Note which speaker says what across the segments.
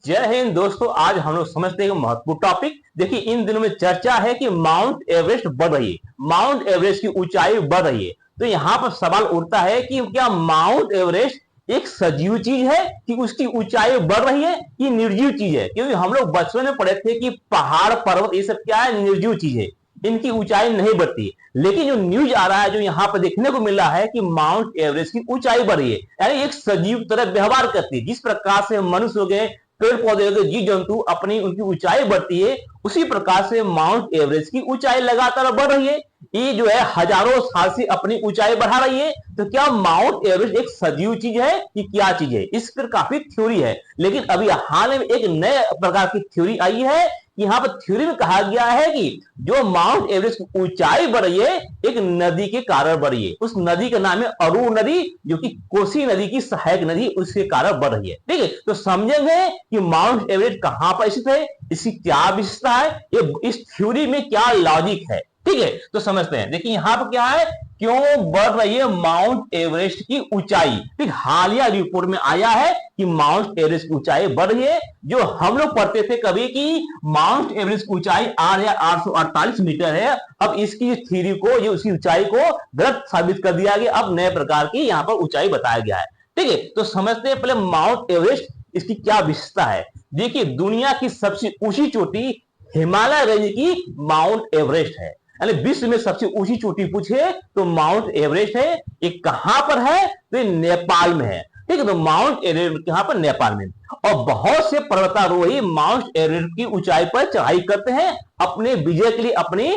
Speaker 1: जय हिंद दोस्तों। आज हम लोग समझते हैं महत्वपूर्ण टॉपिक। देखिए, इन दिनों में चर्चा है कि माउंट एवरेस्ट बढ़ रही है, माउंट एवरेस्ट की ऊंचाई बढ़ रही है। तो यहाँ पर सवाल उठता है कि क्या माउंट एवरेस्ट एक सजीव चीज है कि उसकी ऊंचाई बढ़ रही है कि निर्जीव चीज है? क्योंकि हम लोग बचपन में पढ़े थे कि पहाड़ पर्वत ये सब क्या है, निर्जीव चीज है, इनकी ऊंचाई नहीं बढ़ती। लेकिन जो न्यूज आ रहा है, जो यहाँ पर देखने को मिल रहा है कि माउंट एवरेस्ट की ऊंचाई बढ़ रही है, यानी एक सजीव तरह व्यवहार करती है। जिस प्रकार से मनुष्य हो गए, पेड़ पौधे हो गए, जीव जंतु अपनी उनकी ऊंचाई बढ़ती है, उसी प्रकार से माउंट एवरेस्ट की ऊंचाई लगातार बढ़ रही है। ये जो है हजारों साल से अपनी ऊंचाई बढ़ा रही है। तो क्या माउंट एवरेस्ट एक सजीव चीज है कि क्या चीज है? इस पर काफी थ्योरी है। लेकिन अभी हाल में एक नए प्रकार की थ्योरी आई है। यहाँ पर थ्योरी में कहा गया है कि जो माउंट एवरेस्ट की ऊंचाई बढ़ रही है, एक नदी के कारण बढ़ रही है। उस नदी का नाम है अरू नदी, जो कि कोसी नदी की सहायक नदी, उसके कारण बढ़ रही है। ठीक है, तो समझेंगे कि माउंट एवरेस्ट कहां पर स्थित है, इसकी क्या विशेषता है, ये इस थ्योरी में क्या लॉजिक है। ठीक है, तो समझते हैं। देखिए यहाँ पर क्या है, क्यों बढ़ रही है माउंट एवरेस्ट की ऊंचाई। ठीक, हालिया रिपोर्ट में आया है कि माउंट एवरेस्ट की ऊंचाई बढ़ रही है। जो हम लोग पढ़ते थे कभी कि माउंट एवरेस्ट की ऊंचाई 8,848 मीटर है, अब इसकी थ्योरी को, ये उसकी ऊंचाई को गलत साबित कर दिया गया। अब नए प्रकार की यहाँ पर ऊंचाई बताया गया है। ठीक है, तो समझते हैं पहले माउंट एवरेस्ट, इसकी क्या विशेषता है। देखिए, दुनिया की सबसे ऊंची चोटी हिमालय रेंज की माउंट एवरेस्ट है। यानी विश्व में सबसे ऊंची चोटी पूछे तो माउंट एवरेस्ट है। ये कहां पर है? तो नेपाल में है। ठीक है, तो माउंट एवरेस्ट कहां पर? नेपाल में। और बहुत से पर्वतारोही माउंट एवरेस्ट की ऊंचाई पर चढ़ाई करते हैं अपने विजय के लिए, अपनी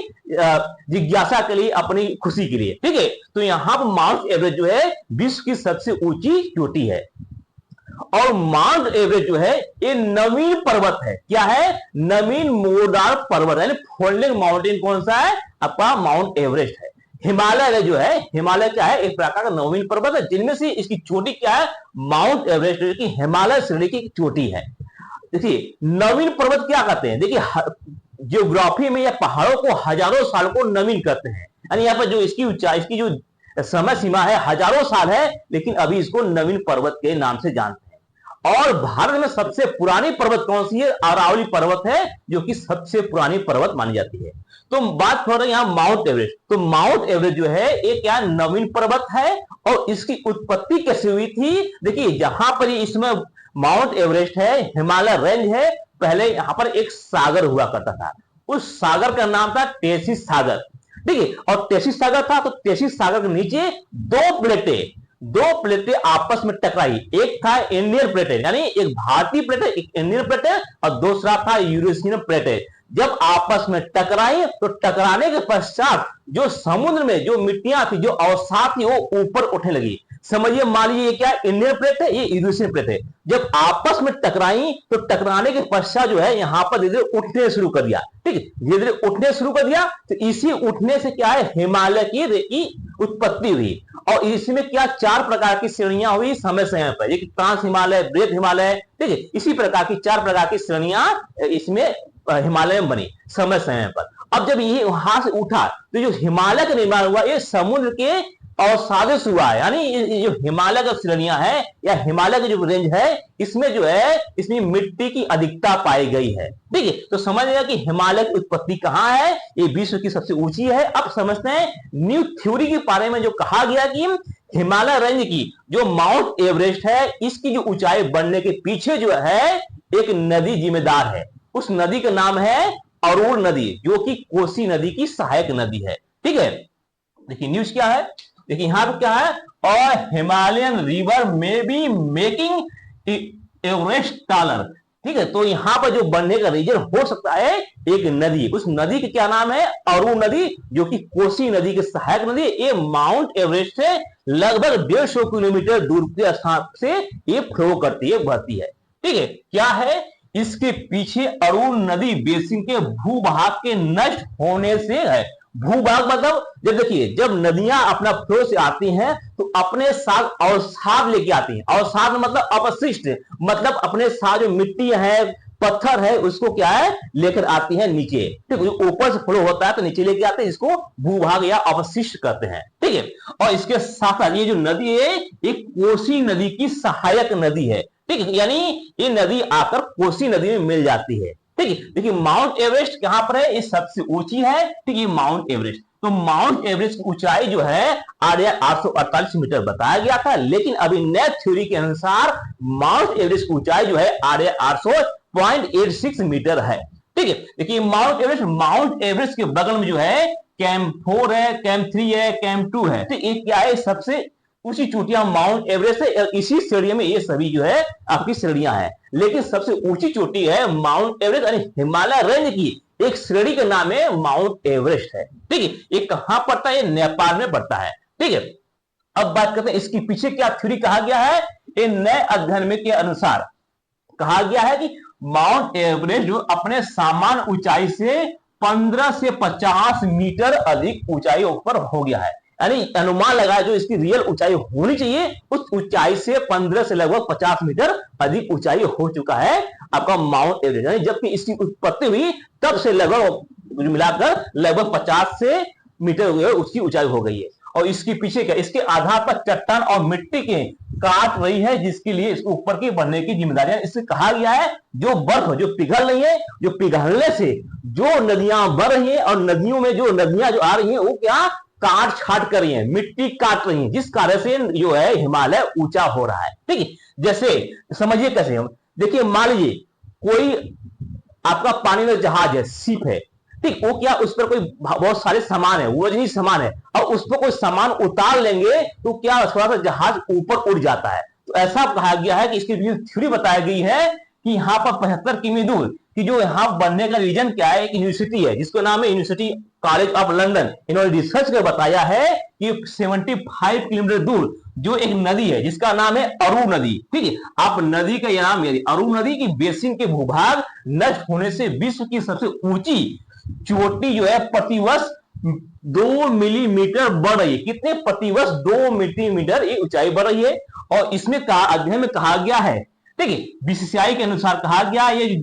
Speaker 1: जिज्ञासा के लिए, अपनी खुशी के लिए। ठीक है, तो यहां पर माउंट एवरेस्ट जो है विश्व की सबसे ऊंची चोटी है। और माउंट एवरेस्ट जो है ये नवीन पर्वत है। क्या है? नवीन मोरदार पर्वत है। फोल्डिंग माउंटेन कौन सा है? आपका माउंट एवरेस्ट है। हिमालय जो है, हिमालय क्या है? एक प्रकार का नवीन पर्वत है, जिनमें से इसकी चोटी क्या है? माउंट एवरेस्ट की हिमालय श्रेणी की चोटी है। देखिए, नवीन पर्वत क्या कहते हैं? देखिए, जियोग्राफी में या पहाड़ों को हजारों साल को नवीन करते हैं। यानी यहाँ पर जो इसकी ऊंचाई, इसकी जो समय सीमा है हजारों साल है, लेकिन अभी इसको नवीन पर्वत के नाम से जानते हैं। और भारत में सबसे पुरानी पर्वत कौन सी है? अरावली पर्वत है, जो कि सबसे पुरानी पर्वत मानी जाती है। तो बात हो रही है यहाँ माउंट एवरेस्ट। तो माउंट एवरेस्ट जो है ये क्या नवीन पर्वत है, और इसकी उत्पत्ति कैसे हुई थी? देखिए, जहां पर इसमें माउंट एवरेस्ट है, हिमालय रेंज है, पहले यहां पर एक सागर हुआ करता था। उस सागर का नाम था टेसिस सागर। ठीक है, और टेसिस सागर था, तो टेसिस सागर के नीचे दो प्लेटें आपस में टकराई। एक था इंडियन प्लेट, यानी एक भारतीय प्लेट, एक इंडियन प्लेट, और दूसरा था यूरेशियन प्लेट। जब आपस में टकराई तो टकराने के पश्चात जो समुद्र में जो मिट्टियां थी, जो अवसाद थी, वो ऊपर उठने लगी। समझिए, मान लीजिए क्या इंडियन प्लेट है, ये यूरेशियन प्लेट है। जब आपस में टकराई तो टकराने के पश्चात जो है यहाँ पर धीरे धीरे उठने शुरू कर दिया। ठीक है, धीरे धीरे उठने शुरू कर दिया, तो इसी उठने से क्या है, हिमालय की उत्पत्ति हुई। और इसमें क्या चार प्रकार की श्रेणियां हुई समय समय पर, एक ट्रांस हिमालय, बृहद हिमालय। ठीक है, इसी प्रकार की चार प्रकार की श्रेणियां इसमें हिमालय में बनी समय समय पर। अब जब ये वहां से उठा तो जो हिमालय का निर्माण हुआ, ये समुद्र के अवसादों से हुआ है। यानी ये जो हिमालय का श्रेणियां है या हिमालय की जो रेंज है, इसमें जो है इसमें मिट्टी की अधिकता पाई गई है। ठीक है, तो समझ लिया कि हिमालय की उत्पत्ति कहां है, ये विश्व की सबसे ऊंची है। अब समझते हैं न्यू थ्योरी के बारे में, जो कहा गया कि हिमालय रेंज की जो माउंट एवरेस्ट है, इसकी जो ऊंचाई बढ़ने के पीछे जो है एक नदी जिम्मेदार है। उस नदी का नाम है अरुण नदी, जो कि कोसी नदी की सहायक नदी है। ठीक है, देखिए न्यूज क्या है, देखिए यहां पर क्या है, और हिमालयन रिवर में बी मेकिंग एवरेस्ट टॉलर। ठीक है, तो यहां पर जो बढ़ने का रीजन हो सकता है एक नदी, उस नदी का क्या नाम है? अरुण नदी, जो कि कोसी नदी की सहायक नदी। ये माउंट एवरेस्ट से लगभग 150 किलोमीटर दूर के स्थान से ये फ्लो करती है, बहती है। ठीक है, क्या है इसके पीछे? अरुण नदी बेसिन के भूभाग के नष्ट होने से है। भूभाग मतलब, जब देखिए, जब नदियां अपना फ्लो से आती हैं तो अपने साथ अवसाद लेके आती हैं। अवसाद मतलब अपशिष्ट, मतलब अपने साथ जो मिट्टी है, पत्थर है, उसको क्या है लेकर आती है नीचे। ठीक है, ऊपर से फ्लो होता है तो नीचे लेके आते हैं, इसको भूभाग या अवशिष्ट कहते हैं। ठीक है, और इसके साथ ये जो नदी है, एक कोसी नदी की सहायक नदी है। ठीक है, यानी ये नदी आकर कोसी नदी में मिल जाती है। ठीक है, देखिए माउंट एवरेस्ट कहां पर है, ये सबसे ऊंची है। ठीक है, माउंट एवरेस्ट, तो माउंट एवरेस्ट की ऊंचाई जो है 848 मीटर बताया गया था, लेकिन अभी नए थ्योरी के अनुसार माउंट एवरेस्ट की ऊंचाई जो है 800.86 मीटर है। ठीक है, देखिए माउंट एवरेस्ट के बगल में जो है कैंप 4 है, कैंप 3 है, कैंप 2 है। तो ये क्या है, सबसे ऊंची चोटियां माउंट एवरेस्ट है, इसी श्रेणी में ये सभी जो है आपकी श्रेणियां हैं। लेकिन सबसे ऊंची चोटी है माउंट एवरेस्ट, यानी हिमालय रेंज की एक श्रेणी का नाम है माउंट एवरेस्ट है। ठीक है, ये कहां पड़ता है, ये नेपाल में पड़ता है। ठीक है, अब बात करते हैं इसके पीछे क्या थ्योरी कहा गया है। ये नए अध्ययन में के अनुसार कहा गया है कि माउंट एवरेस्ट जो अपने सामान्य ऊंचाई से 15 से 50 मीटर अधिक ऊंचाई ऊपर हो गया है, यानी अनुमान लगाया जो इसकी रियल ऊंचाई होनी चाहिए उस ऊंचाई से 15 से लगभग 50 मीटर अधिक ऊंचाई हो चुका है आपका माउंट एवरेस्ट, यानी जबकि इसकी उत्पत्ति हुई तब से लगभग मिलाकर लगभग 50 से मीटर उसकी ऊंचाई हो गई है। और इसके पीछे क्या, इसके आधार पर चट्टान और मिट्टी के काट रही है, जिसके लिए इसको ऊपर की बढ़ने की जिम्मेदारी है। इससे कहा गया है जो बर्फ जो पिघल रही है, जो पिघलने से जो नदियां बढ़ रही है और नदियों में जो नदियां जो आ रही है वो क्या काट छाट कर रही है, मिट्टी काट रही है, जिस कारण से जो है हिमालय ऊंचा हो रहा है। ठीक है, जैसे समझिए कैसे हम, देखिए मान लीजिए कोई आपका पानी में जहाज है, शिप है। ठीक, वो क्या उस पर कोई बहुत सारे सामान है, वजनी सामान है, और उस पर कोई सामान उतार लेंगे तो क्या थोड़ा सा जहाज ऊपर उड़ जाता है। तो ऐसा कहा गया है कि इसकी थ्योरी बताई गई है कि यहाँ पर 75 किमी दूर कि जो यहाँ बनने का रीजन क्या है, एक यूनिवर्सिटी है जिसका नाम है यूनिवर्सिटी कॉलेज ऑफ लंदन। इन्होंने रिसर्च कर बताया है कि 75 किलोमीटर दूर जो एक नदी है जिसका नाम है अरू नदी। ठीक है, आप नदी का यह नाम अरू नदी की बेसिन के भूभाग नष्ट होने से विश्व की सबसे ऊंची चोटी जो है प्रतिवर्ष 2 मिलीमीटर बढ़ रही है। कितने, प्रतिवर्ष 2 मिलीमीटर ये ऊंचाई बढ़ रही है। और इसमें अध्ययन में कहा गया है, ठीक है, बीसीसीआई के अनुसार कहा गया है ये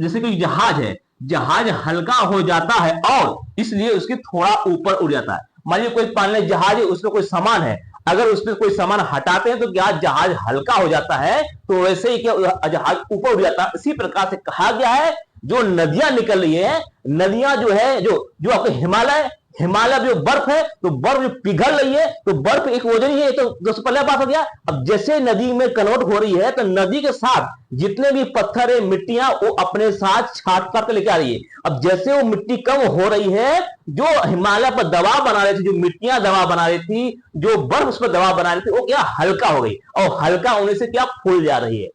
Speaker 1: जैसे कोई जहाज है, जहाज हल्का हो जाता है और इसलिए उसके थोड़ा ऊपर उड़ जाता है। मान लीजिए कोई पानी जहाज है, उसमें कोई सामान है, अगर उसमें कोई सामान हटाते हैं तो क्या जहाज हल्का हो जाता है, तो वैसे ही क्या जहाज ऊपर उड़ जाता है। इसी प्रकार से कहा गया है जो नदियां निकल रही है, नदियां जो है जो आपके हिमालय जो बर्फ है, तो बर्फ जो पिघल रही है, तो बर्फ एक वजनी है, तो दोस्तों पहले बात हो गया। अब जैसे नदी में कन्वर्ट हो रही है तो नदी के साथ जितने भी पत्थर है, मिट्टियां, वो अपने साथ छाट कर लेके आ रही है। अब जैसे वो मिट्टी कम हो रही है, जो हिमालय पर दबाव बना रही थी, जो मिट्टियां दबाव बना रही थी, जो बर्फ उस पर दबाव बना रही थी, वो क्या हल्का हो गई, और हल्का होने से क्या फूल जा रही है।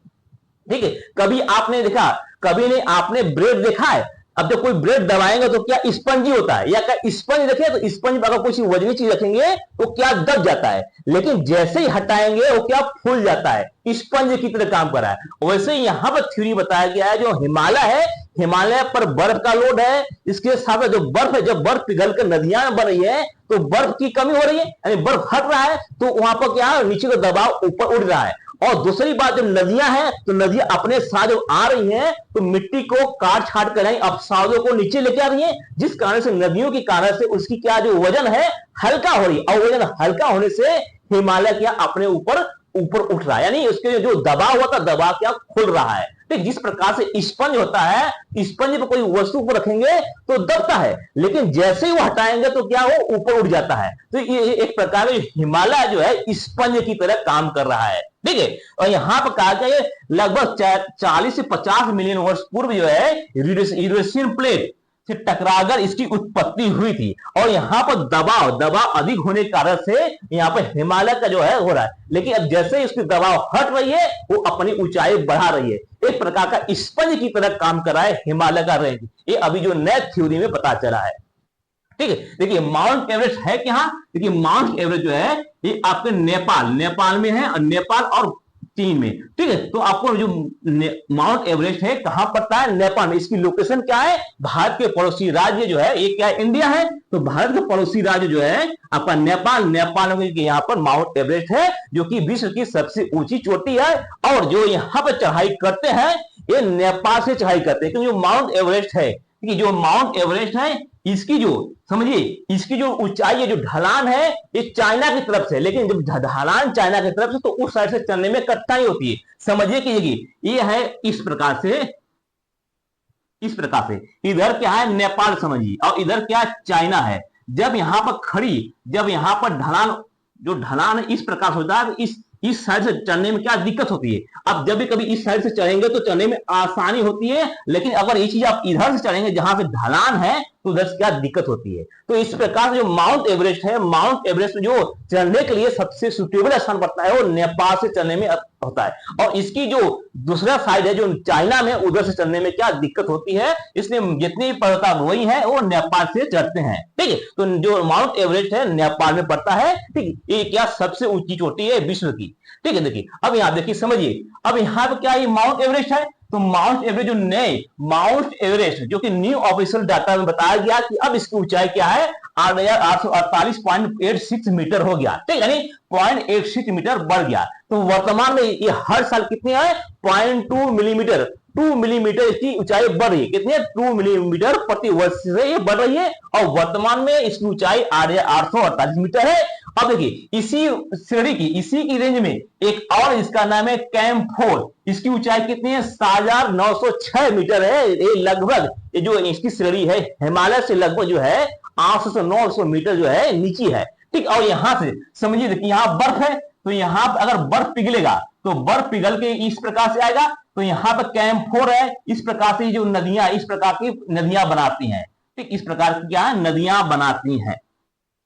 Speaker 1: ठीक है, कभी आपने देखा, कभी नहीं आपने ब्रेड देखा है, अब जब कोई ब्रेड दबाएंगे तो क्या स्पंजी होता है, या क्या स्पंज देखे तो स्पंज पर अगर कोई वजनी चीज रखेंगे तो क्या दब जाता है, लेकिन जैसे ही हटाएंगे वो क्या फूल जाता है, स्पंज की तरह काम कर रहा है। वैसे यहां पर थ्योरी बताया गया है जो हिमालय है, हिमालय पर बर्फ का लोड है, इसके साथ जो बर्फ है, जब बर्फ पिघल कर नदियां बन रही है तो बर्फ की कमी हो रही है, यानी बर्फ हट रहा है, तो वहां पर क्या नीचे का दबाव ऊपर उड़ रहा है। और दूसरी बात, जब नदियां हैं तो नदियां अपने साथ जो आ रही हैं तो मिट्टी को काट छाट कर अपसादों को नीचे लेके आ रही हैं, जिस कारण से नदियों के कारण से उसकी क्या जो वजन है हल्का हो रही है, और वजन हल्का होने से हिमालय क्या अपने ऊपर उठ रहा है, यानी उसके जो दबाव हुआ था दबाव क्या खुल रहा है। ठीक, जिस प्रकार से स्पंज होता है, स्पंज पर कोई वस्तु को रखेंगे तो दबता है, लेकिन जैसे ही वो हटाएंगे तो क्या वो ऊपर उठ जाता है। तो ये एक प्रकार हिमालय जो है स्पंज की तरह काम कर रहा है। ठीक है, और यहां पर कहा गया लगभग 40 से 50 मिलियन वर्ष पूर्व जो है यूरेशियन प्लेट से टकराकर इसकी उत्पत्ति हुई थी, और यहां पर दबाव अधिक होने के कारण से यहां पर हिमालय का जो है हो रहा है, लेकिन अब जैसे ही उसकी दबाव हट रही है वो अपनी ऊंचाई बढ़ा रही है। एक प्रकार का स्पंज की तरह काम कर रहा है हिमालय का रेंज, ये अभी जो नए थ्योरी में पता चला है। ठीक है, देखिए माउंट एवरेस्ट है क्या, देखिए माउंट एवरेस्ट जो है ये आपके नेपाल में है, और नेपाल और चीन में। ठीक है, तो आपको जो माउंट एवरेस्ट है कहां पड़ता है, नेपाल में। इसकी लोकेशन क्या है, भारत के पड़ोसी राज्य जो है ये क्या है, इंडिया है, तो भारत के पड़ोसी राज्य जो है आपका नेपाल में यहाँ पर माउंट एवरेस्ट है, जो कि विश्व की सबसे ऊंची चोटी है। और जो यहाँ पर चढ़ाई करते हैं ये नेपाल से चढ़ाई करते हैं, क्योंकि जो माउंट एवरेस्ट है कि जो माउंट एवरेस्ट है इसकी जो समझिए इसकी जो ऊंचाई है, जो ढलान है, ये चाइना की तरफ से, लेकिन जब ढलान चाइना की तरफ से तो उस साइड से चलने में कठिनाई होती है। समझिए कि ये है इस प्रकार से, इस प्रकार से इधर क्या है नेपाल समझिए, और इधर क्या चाइना है। जब यहां पर खड़ी, जब यहां पर ढलान, जो ढलान है इस प्रकार से होता है, इस साइड से चढ़ने में क्या दिक्कत होती है। अब जब भी कभी इस साइड से चढ़ेंगे तो चढ़ने में आसानी होती है, लेकिन अगर ये चीज आप इधर से चढ़ेंगे जहां पे ढलान है तो उधर से क्या दिक्कत होती है। तो इस प्रकार से जो माउंट एवरेस्ट है, माउंट एवरेस्ट जो चढ़ने के लिए सबसे सुटेबल स्थान पड़ता है वो नेपाल से चढ़ने में होता है, और इसकी जो दूसरा साइड है जो चाइना में, उधर से चढ़ने में क्या दिक्कत होती है। इसलिए जितनी भी पर्वतारोही है वो नेपाल से चढ़ते हैं। ठीक है, तो जो माउंट एवरेस्ट है नेपाल में पड़ता है। ठीक, ये क्या सबसे ऊंची चोटी है विश्व की। ठीक है, देखिए अब यहां देखिए समझिए, अब यहां पे क्या ये माउंट एवरेस्ट है, तो माउंट एवरेस्ट जो नए माउंट एवरेस्ट जो कि न्यू ऑफिशियल डाटा में बताया गया कि अब इसकी ऊंचाई क्या है 8,848.86 मीटर हो गया। ठीक है, यानी 0.86 मीटर बढ़ गया। तो वर्तमान में ये हर साल कितने है 0.2 मिलीमीटर, 2 मिलीमीटर इसकी ऊंचाई बढ़ रही है। कितने 2 मिलीमीटर प्रति वर्ष से ये बढ़ रही है, और वर्तमान में इसकी ऊंचाई 848 मीटर है। अब देखिए इसी श्रेणी की, इसी की रेंज में एक और इसका नाम है कैंप 4, इसकी ऊंचाई कितनी है 7,906 मीटर है। ये लगभग ये जो इसकी श्रेणी है हिमालय से लगभग जो है 800 से 900 मीटर जो है नीचे है। ठीक, और यहां से समझिए देखिए यहां बर्फ है, तो यहां पर अगर बर्फ पिघलेगा तो बर्फ पिघल के इस प्रकार से आएगा, तो यहां पर कैंप 4 है। इस प्रकार से जो नदियां, इस प्रकार की नदियां बनाती हैं। ठीक, इस प्रकार की क्या नदियां बनाती हैं।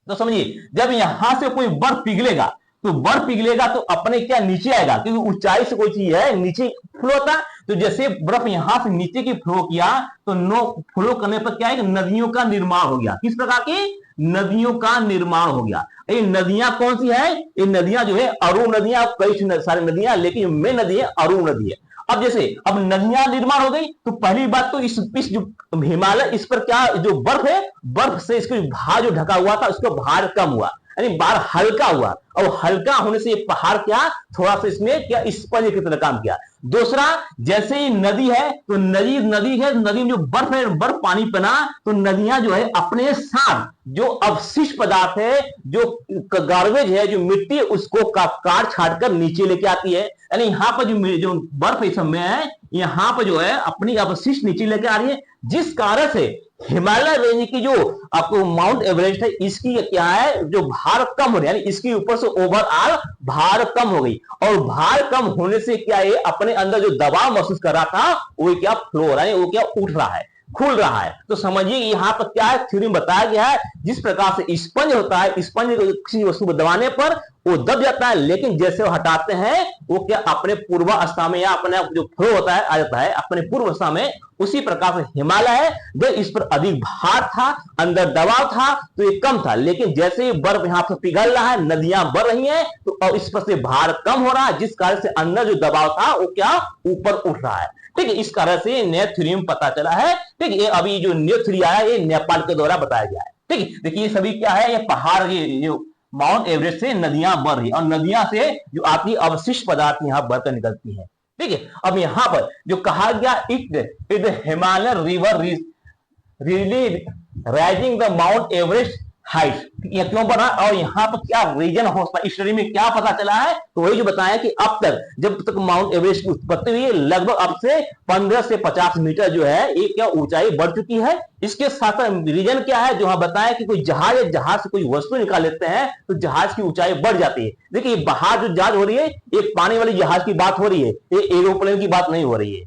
Speaker 1: तो समझिए जब यहां से कोई बर्फ पिघलेगा, तो बर्फ पिघलेगा तो अपने क्या नीचे आएगा, क्योंकि ऊंचाई से कोई चीज है नीचे फ्लो होता। तो जैसे बर्फ यहां से नीचे की फ्लो किया, तो नो फ्लो करने पर क्या है नदियों का निर्माण हो गया। किस प्रकार की नदियों का निर्माण हो गया। ये नदियां कौन सी है, ये नदियां जो है अरु नदियां, कई सारी नदियां, लेकिन मेन नदी है अरु नदी है। अब जैसे अब नदियां निर्माण हो गई, तो पहली बात तो इस जो हिमालय, इस पर क्या जो बर्फ है, बर्फ से इसको भार जो ढका हुआ था उसका भार कम हुआ, यानी बार हल्का हुआ, और हल्का होने से ये पहाड़ क्या थोड़ा सा इसमें क्या स्पंज की तरह काम किया। दूसरा, जैसे ही नदी है तो नदी है, नदी में जो बर्फ है, बर्फ पानी बना, तो नदियां जो है अपने साथ जो अवशिष्ट पदार्थ है, जो गार्बेज है, जो मिट्टी है, उसको काट छाट कर नीचे लेके आती है। यानी यहाँ पर जो बर्फ इस समय है, यहाँ पर जो है अपनी अवशिष्ट नीचे लेके आ रही है, जिस कारण से हिमालय रेंज की जो आपको माउंट एवरेस्ट है, इसकी क्या है जो भार कम हो रही है, यानी इसके ऊपर से ओवरऑल भार कम हो गई, और भार कम होने से क्या है अपने अंदर जो दबाव महसूस कर रहा था वो क्या फ्लो हो रहा है, वो क्या उठ रहा है, खुल रहा है। तो समझिए यहाँ पर क्या है थ्योरी में बताया गया है, जिस प्रकार से स्पंज होता है, स्पंज किसी वस्तु को दबाने पर वो दब जाता है, लेकिन जैसे वो हटाते हैं वो क्या अपने पूर्वावस्था में या अपने जो फ्लो होता है आ जाता है अपने पूर्वावस्था में। उसी प्रकार से हिमालय है, जब इस पर अधिक भार था, अंदर दबाव था, तो ये कम था, लेकिन जैसे ही बर्फ यहाँ पर पिघल रहा है, नदियां बढ़ रही हैं, तो इस पर से भार कम हो रहा है, जिस कारण से अंदर जो दबाव था वो क्या ऊपर उठ रहा है। ठीक है, इस कारण से नए थ्योरी में पता चला है। ठीक है, ये अभी जो न्यू थ्योरी आया ये नेपाल के द्वारा बताया गया है। ठीक है, देखिए ये सभी क्या है, ये पहाड़, ये माउंट एवरेस्ट से नदियां बढ़ रही है, और नदियां से जो आती अवशिष्ट पदार्थ यहाँ बढ़कर निकलती है। ठीक है, अब यहां पर जो कहा गया it Himalaya river really rising the mount Everest height, ये क्यों बना और यहाँ पर क्या रीजन हो, इस स्टडी में क्या पता चला है, तो वही जो बताया कि अब तक जब तक माउंट एवरेस्ट की उत्पत्ति हुई है, लगभग अब से 15 से 50 मीटर जो है ये क्या ऊंचाई बढ़ चुकी है। इसके साथ रीजन क्या है, जो बताया कि कोई जहाज है, जहाज से कोई वस्तु निकाल लेते हैं तो जहाज की ऊंचाई बढ़ जाती है। देखिए बाहर जो जहाज हो रही है, एक पानी वाली जहाज की बात हो रही है, ये एरोप्लेन की बात नहीं हो रही है।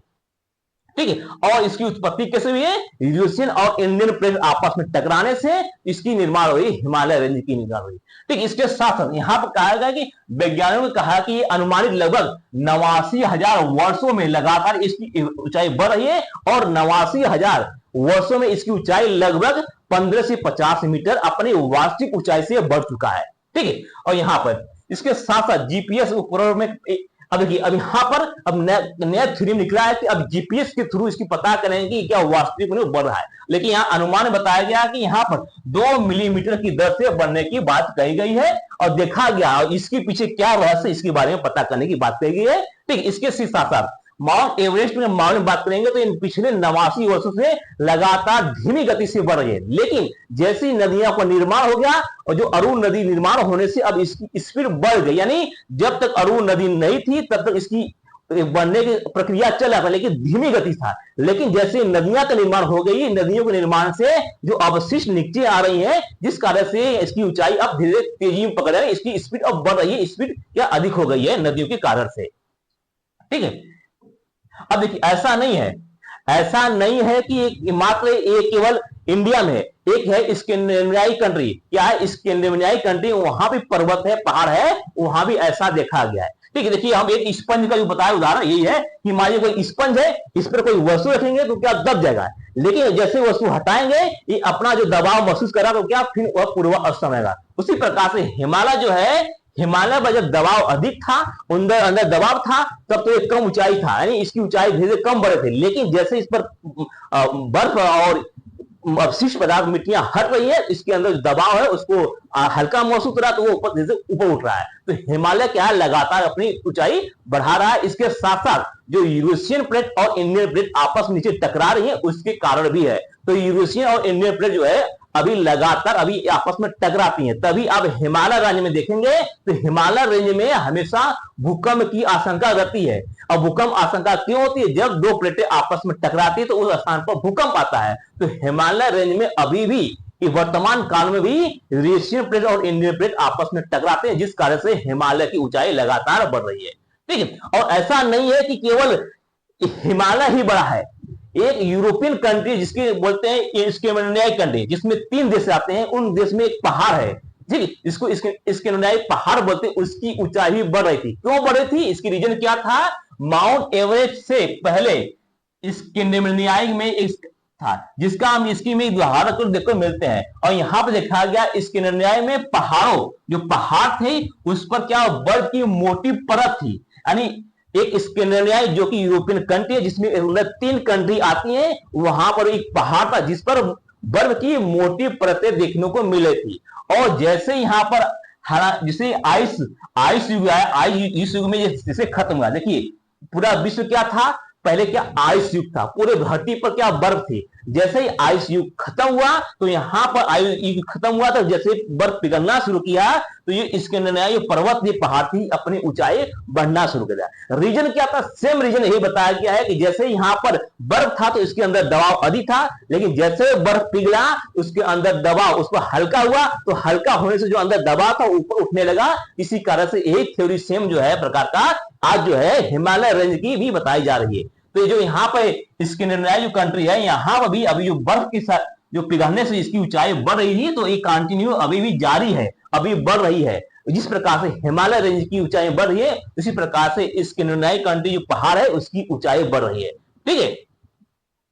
Speaker 1: ठीक है, और इसकी उत्पत्ति कैसे हुई है, यूरेशियन और इंडियन प्लेट आपस में टकराने से इसकी निर्माण हुई, हिमालय रेंज की निर्माण हुई। ठीक, इसके साथ यहां पर कहा गया कि वैज्ञानिकों ने कहा कि अनुमानित लगभग 89,000 वर्षों में लगातार इसकी ऊंचाई बढ़ रही है, और 89,000 वर्षों में इसकी ऊंचाई लगभग 15 से 50 मीटर अपनी वास्तविक ऊंचाई से बढ़ चुका है। ठीक है, और यहां पर इसके साथ साथ जीपीएस उपकरण में अब देखिए अब यहां पर अब नया थ्योरी निकला है कि अब जीपीएस के थ्रू इसकी पता करेंगे कि क्या वास्तविक में बढ़ रहा है, लेकिन यहाँ अनुमान बताया गया कि यहाँ पर 2 मिलीमीटर की दर से बढ़ने की बात कही गई है, और देखा गया और इसके पीछे क्या रहस्य इसके बारे में पता करने की बात कही गई है। ठीक, इसके साथ साथ माउंट एवरेस्ट में माउंट बात करेंगे तो इन पिछले 89 वर्षों से लगातार धीमी गति से बढ़ रही है, लेकिन जैसी नदियों का निर्माण हो गया और जो अरुण नदी निर्माण होने से अब इसकी स्पीड बढ़ गई, यानी जब तक अरुण नदी नहीं थी तब तक इसकी बनने की प्रक्रिया चल रहा था, लेकिन धीमी गति था। लेकिन जैसे नदियां का निर्माण हो गई, नदियों के निर्माण से जो अवशिष्ट नीचे आ रही है, जिस कारण से इसकी ऊंचाई अब धीरे तेजी में पकड़ रही है, इसकी स्पीड अब बढ़ रही है, स्पीड क्या अधिक हो गई है नदियों के कारण से। ठीक है, अब देखिए ऐसा नहीं है कि मात्र ये केवल इंडिया में है, एक है स्कैंडिनेवियाई कंट्री। क्या है स्कैंडिनेवियाई कंट्री? वहां भी पर्वत है, पहाड़ है, वहां भी ऐसा देखा गया है। ठीक है, देखिए हम एक स्पंज का जो बताया उदाहरण यही है कि मान लीजिए कोई स्पंज है, इस पर कोई वस्तु रखेंगे तो क्या दब जाएगा, लेकिन जैसे वस्तु हटाएंगे ये अपना जो दबाव महसूस करा तो क्या फिर वह पूर्वावस्था में आएगा। उसी प्रकार से हिमालय जो है, हिमालय में जब दबाव अधिक था, अंदर दबाव था, तब तो एक कम ऊंचाई था, यानी इसकी ऊंचाई धीरे धीरे कम बढ़े थे, लेकिन जैसे इस पर बर्फ और अवशिष्ट पदार्थ मिट्टियां हट रही है, इसके अंदर जो दबाव है उसको हल्का महसूस हो रहा है, तो वो ऊपर उठ रहा है। तो हिमालय क्या है, लगातार अपनी ऊंचाई बढ़ा रहा है। इसके साथ साथ जो यूरेशियन प्लेट और इंडियन प्लेट आपस में नीचे टकरा रही है, उसके कारण भी है। तो यूरेशियन और इंडियन प्लेट जो है अभी लगातार अभी आपस में टकराती हैं। तभी आप हिमालय रेंज में देखेंगे तो हिमालय रेंज में हमेशा भूकंप की आशंका रहती है। और भूकंप आशंका क्यों होती है? जब दो प्लेटें आपस में टकराती है तो उस स्थान पर भूकंप आता है। तो हिमालय रेंज में अभी भी वर्तमान काल में भी यूरेशियन प्लेट और इंडियन प्लेट आपस में टकराते हैं, जिस कारण से हिमालय की ऊंचाई लगातार बढ़ रही है। ठीक है, और ऐसा नहीं है कि केवल हिमालय ही बड़ा है। एक यूरोपियन कंट्री जिसके बोलते हैं स्कैंडिनेवियाई कंट्री, जिसमें 3 देश आते हैं, उन देश में एक पहाड़ है, ठीक है, इसको स्कैंडिनेवियाई पहाड़ बोलते हैं, उसकी ऊंचाई भी बढ़ रही थी। क्यों बढ़ रही थी? इसकी रीजन क्या था? माउंट एवरेस्ट से पहले स्कैंडिनेवियाई में एक था, जिसका हम इसकी में उदाहरण को देखो मिलते हैं। और यहाँ पर देखा गया स्कैंडिनेवियाई में पहाड़ों जो पहाड़ थे उस पर क्या बर्फ की मोटी परत थी, यानी एक स्कैंडिनेवियाई जो कि यूरोपियन कंट्री है जिसमें 3 कंट्री आती हैं, वहां पर एक पहाड़ था जिस पर बर्फ की मोटी परतें देखने को मिली थी। और जैसे यहाँ पर जिसे आइस युग आया, आइस युग में जैसे खत्म हुआ, देखिए पूरा विश्व क्या था, पहले क्या आइस युग था, पूरे धरती पर क्या बर्फ थी। जैसे ही आइस युग खत्म हुआ तो यहाँ पर आइस युग खत्म हुआ तो जैसे बर्फ पिघलना शुरू किया तो ये स्कैंडिनेवियाई पर्वत ये पहाड़ थी अपनी ऊंचाई बढ़ना शुरू कर दिया। रीजन क्या था? सेम रीजन यही बताया गया है कि जैसे यहाँ पर बर्फ था तो इसके अंदर दबाव अधिक था, लेकिन जैसे बर्फ पिघला उसके अंदर दबाव उस पर हल्का हुआ, तो हल्का होने से जो अंदर दबाव था ऊपर उठने लगा। इसी कारण से यही थ्योरी सेम जो है प्रकार का आज जो है हिमालय रेंज की भी बताई जा रही है। तो जो यहाँ पे स्कैंडिनेवियाई जो कंट्री है, यहाँ पर भी अभी जो बर्फ के साथ जो पिघलने से इसकी ऊंचाई बढ़ रही थी, तो ये कंटिन्यू अभी भी जारी है, अभी बढ़ रही है। जिस प्रकार से हिमालय रेंज की ऊंचाई बढ़ रही है, उसी प्रकार से स्कैंडिनेवियाई कंट्री जो पहाड़ है उसकी ऊंचाई बढ़ रही है। ठीक है,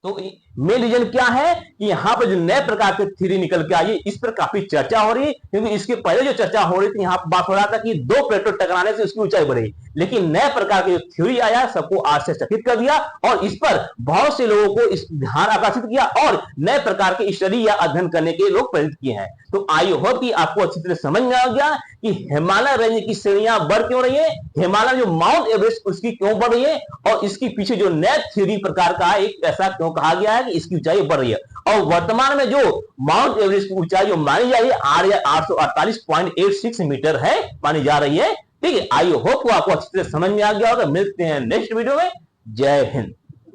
Speaker 1: तो मेन रीजन क्या है कि यहाँ पर जो नए प्रकार के थ्योरी निकल के आई है, इस पर काफी चर्चा हो रही है। क्योंकि इसके पहले जो चर्चा हो रही थी, यहाँ पर बात हो रहा था कि 2 प्लेटों टकराने से उसकी ऊंचाई बढ़ी, लेकिन नए प्रकार के जो थ्योरी आया सबको आश्चर्यचकित कर दिया और इस पर बहुत से लोगों को ध्यान आकर्षित किया और नए प्रकार के स्टडी या अध्ययन करने के लोग प्रेरित किए हैं। तो आई होप कि आपको अच्छी तरह समझ में आ गया कि हिमालय रेंज की श्रेणियां बढ़ क्यों रही है, हिमालय जो माउंट एवरेस्ट उसकी क्यों बढ़ रही है, और इसके पीछे जो नए थ्योरी प्रकार का एक ऐसा क्यों कहा गया है कि इसकी ऊंचाई बढ़ रही है। और वर्तमान में जो माउंट एवरेस्ट की ऊंचाई जो मानी जा रही है 848.86 मीटर है मानी जा रही है। ठीक है, आई होप आपको अच्छी तरह समझ में आ गया होगा। मिलते हैं नेक्स्ट वीडियो में। जय हिंद।